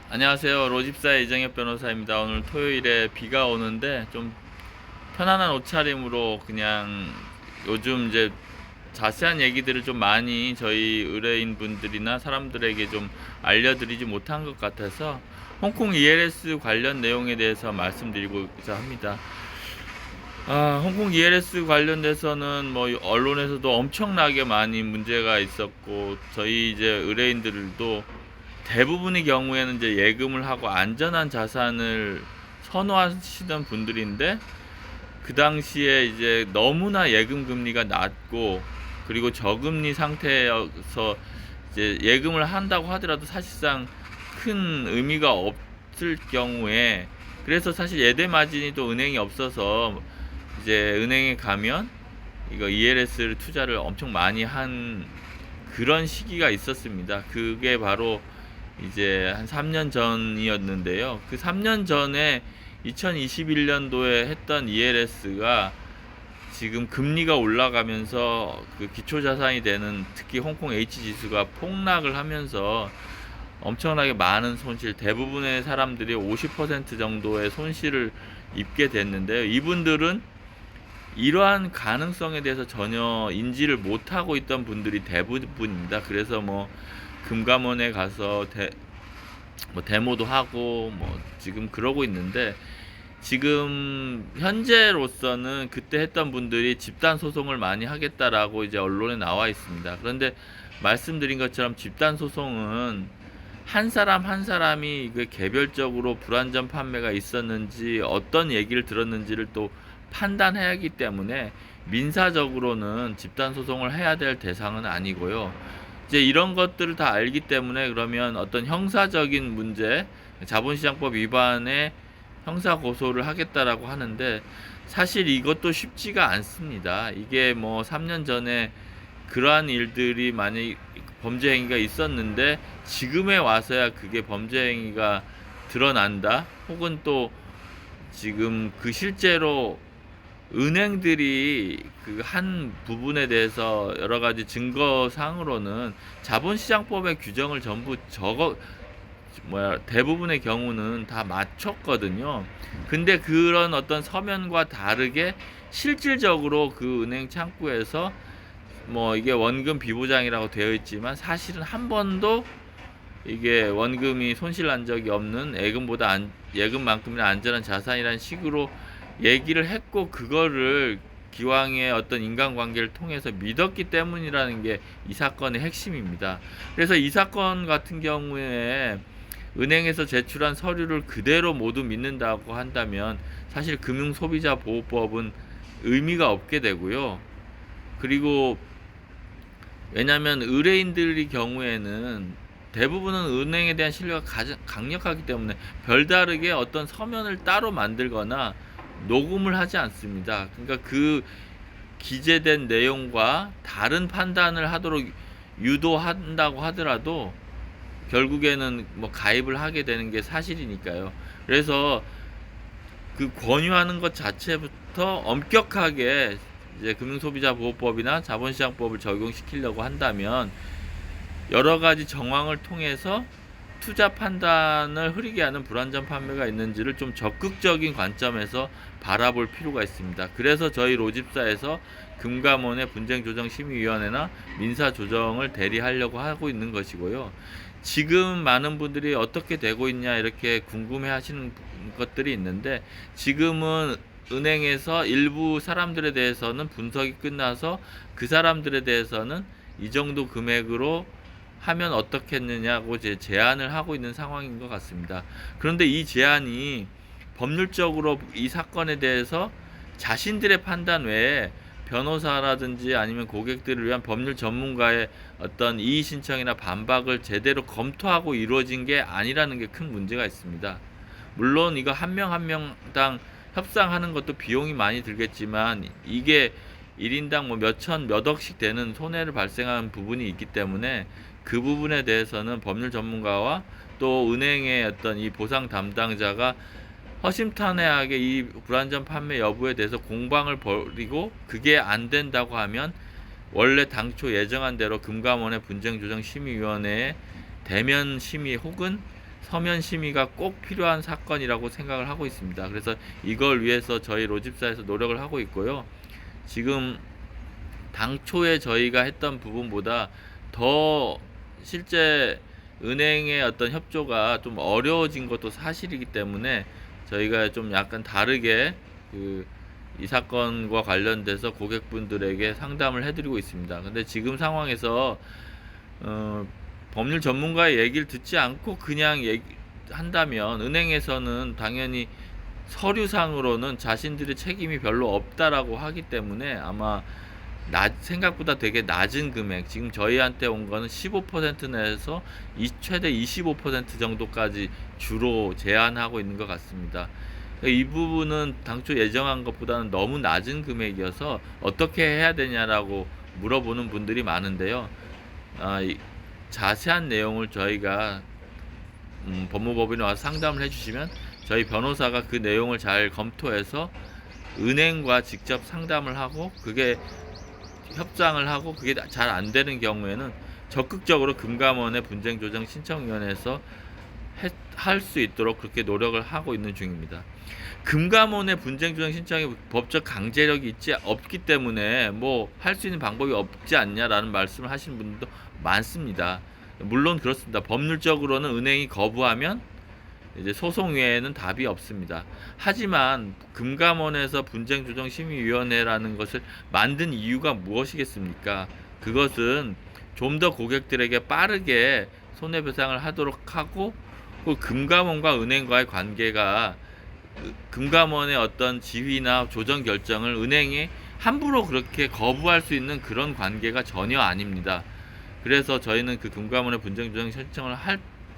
안녕하세요. 로집사의 이정엽 변호사입니다. 오늘 토요일에 비가 오는데 좀 편안한 옷차림으로 그냥 요즘 이제 자세한 얘기들을 좀 많이 저희 의뢰인 분들이나 사람들에게 좀 알려드리지 못한 것 같아서 홍콩 ELS 관련 내용에 대해서 말씀드리고자 합니다. 홍콩 ELS 관련돼서는 뭐 언론에서도 엄청나게 많이 문제가 있었고 저희 이제 의뢰인들도 대부분의 경우에는 이제 예금을 하고 안전한 자산을 선호하시던 분들인데 그 당시에 이제 너무나 예금 금리가 낮고 그리고 저금리 상태여서 이제 예금을 한다고 하더라도 사실상 큰 의미가 없을 경우에 그래서 사실 예대 마진이 또 은행이 없어서 이제 은행에 가면 이거 ELS를 투자를 엄청 많이 한 그런 시기가 있었습니다. 그게 바로 이제 한 3년 전이었는데요. 그 3년 전에 2021년도에 했던 ELS가 지금 금리가 올라가면서 그 기초자산이 되는 특히 홍콩 H지수가 폭락을 하면서 엄청나게 많은 손실, 대부분의 사람들이 50% 정도의 손실을 입게 됐는데요. 이분들은 이러한 가능성에 대해서 전혀 인지를 못하고 있던 분들이 대부분입니다. 그래서 뭐 금감원에 가서 뭐 데모도 하고 뭐 지금 그러고 있는데 지금 현재로서는 그때 했던 분들이 집단 소송을 많이 하겠다라고 이제 언론에 나와 있습니다. 그런데 말씀드린 것처럼 집단 소송은 한 사람 한 사람이 그 개별적으로 불완전 판매가 있었는지 어떤 얘기를 들었는지를 또 판단해야 하기 때문에 민사적으로는 집단 소송을 해야 될 대상은 아니고요. 이제 이런 것들을 다 알기 때문에 그러면 어떤 형사적인 문제, 자본시장법 위반에 형사 고소를 하겠다라고 하는데 사실 이것도 쉽지가 않습니다. 이게 뭐 3년 전에 그러한 일들이 만약 범죄 행위가 있었는데 지금에 와서야 그게 범죄 행위가 드러난다. 혹은 또 지금 그 실제로 은행들이 그 한 부분에 대해서 여러 가지 증거상으로는 자본시장법의 규정을 전부 대부분의 경우는 다 맞췄거든요. 근데 그런 어떤 서면과 다르게 실질적으로 그 은행 창구에서 뭐 이게 원금 비보장이라고 되어 있지만 사실은 한 번도 이게 원금이 손실 난 적이 없는 예금만큼이나 안전한 자산이라는 식으로 얘기를 했고 그거를 기왕의 어떤 인간관계를 통해서 믿었기 때문이라는 게 이 사건의 핵심입니다. 그래서 이 사건 같은 경우에 은행에서 제출한 서류를 그대로 모두 믿는다고 한다면 사실 금융소비자보호법은 의미가 없게 되고요. 그리고 왜냐하면 의뢰인들의 경우에는 대부분은 은행에 대한 신뢰가 가장 강력하기 때문에 별다르게 어떤 서면을 따로 만들거나 녹음을 하지 않습니다. 그러니까 그 기재된 내용과 다른 판단을 하도록 유도한다고 하더라도 결국에는 뭐 가입을 하게 되는 게 사실이니까요. 그래서 그 권유하는 것 자체부터 엄격하게 이제 금융소비자보호법이나 자본시장법을 적용시키려고 한다면 여러 가지 정황을 통해서 투자 판단을 흐리게 하는 불완전 판매가 있는지를 좀 적극적인 관점에서 바라볼 필요가 있습니다. 그래서 저희 로집사에서 금감원의 분쟁조정심의위원회나 민사조정을 대리하려고 하고 있는 것이고요. 지금 많은 분들이 어떻게 되고 있냐 이렇게 궁금해 하시는 것들이 있는데 지금은 은행에서 일부 사람들에 대해서는 분석이 끝나서 그 사람들에 대해서는 이 정도 금액으로 하면 어떻겠느냐고 제안을 하고 있는 상황인 것 같습니다. 그런데 이 제안이 법률적으로 이 사건에 대해서 자신들의 판단 외에 변호사라든지 아니면 고객들을 위한 법률 전문가의 어떤 이의 신청이나 반박을 제대로 검토하고 이루어진 게 아니라는 게 큰 문제가 있습니다. 물론 이거 한 명 한 명당 협상하는 것도 비용이 많이 들겠지만 이게 1인당 뭐 몇천 몇억씩 되는 손해를 발생하는 부분이 있기 때문에 그 부분에 대해서는 법률 전문가와 또 은행의 어떤 이 보상 담당자가 허심탄회하게 이 불완전 판매 여부에 대해서 공방을 벌이고 그게 안 된다고 하면 원래 당초 예정한 대로 금감원의 분쟁조정심의위원회에 대면 심의 혹은 서면 심의가 꼭 필요한 사건이라고 생각을 하고 있습니다. 그래서 이걸 위해서 저희 로집사에서 노력을 하고 있고요. 지금 당초에 저희가 했던 부분보다 더 실제 은행의 어떤 협조가 좀 어려워진 것도 사실이기 때문에 저희가 좀 약간 다르게 이 사건과 관련돼서 고객분들에게 상담을 해드리고 있습니다. 근데 지금 상황에서 법률 전문가의 얘기를 듣지 않고 그냥 한다면 은행에서는 당연히 서류상으로는 자신들의 책임이 별로 없다라고 하기 때문에 아마 생각보다 되게 낮은 금액, 지금 저희한테 온 거는 15% 내에서 최대 25% 정도까지 주로 제한하고 있는 것 같습니다. 이 부분은 당초 예정한 것보다는 너무 낮은 금액이어서 어떻게 해야 되냐라고 물어보는 분들이 많은데요. 자세한 내용을 저희가 법무법인에 와서 상담을 해주시면 저희 변호사가 그 내용을 잘 검토해서 은행과 직접 상담을 하고 그게 협상을 하고 그게 잘 안 되는 경우에는 적극적으로 금감원의 분쟁조정신청위원회에서 할 수 있도록 그렇게 노력을 하고 있는 중입니다. 금감원의 분쟁조정 신청이 법적 강제력이 없기 때문에 뭐 할 수 있는 방법이 없지 않냐라는 말씀을 하시는 분들도 많습니다. 물론 그렇습니다. 법률적으로는 은행이 거부하면 이제 소송 외에는 답이 없습니다. 하지만 금감원에서 분쟁조정심의위원회라는 것을 만든 이유가 무엇이겠습니까? 그것은 좀 더 고객들에게 빠르게 손해배상을 하도록 하고 금감원과 은행과의 관계가 금감원의 어떤 지휘나 조정 결정을 은행이 함부로 그렇게 거부할 수 있는 그런 관계가 전혀 아닙니다. 그래서 저희는 그 금감원의 분쟁조정 신청을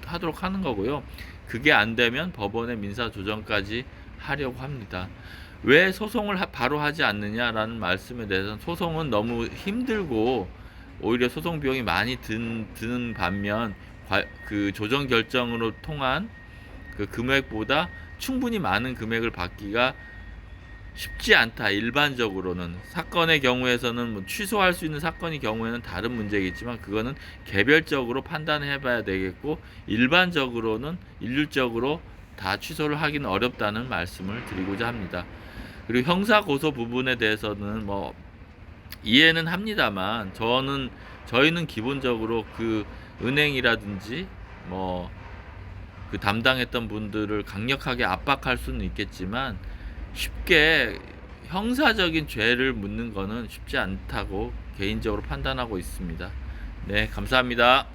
하도록 하는 거고요. 그게 안 되면 법원의 민사조정까지 하려고 합니다. 왜 소송을 바로 하지 않느냐라는 말씀에 대해서는 소송은 너무 힘들고 오히려 소송 비용이 많이 드는 반면 그 조정 결정으로 통한 그 금액보다 충분히 많은 금액을 받기가 쉽지 않다. 일반적으로는 사건의 경우에서는 뭐 취소할 수 있는 사건의 경우에는 다른 문제겠지만 그거는 개별적으로 판단해 봐야 되겠고 일반적으로는 일률적으로 다 취소를 하기는 어렵다는 말씀을 드리고자 합니다. 그리고 형사 고소 부분에 대해서는 뭐 이해는 합니다만 저희는 기본적으로 그 은행이라든지 뭐 그 담당했던 분들을 강력하게 압박할 수는 있겠지만 쉽게 형사적인 죄를 묻는 거는 쉽지 않다고 개인적으로 판단하고 있습니다. 네, 감사합니다.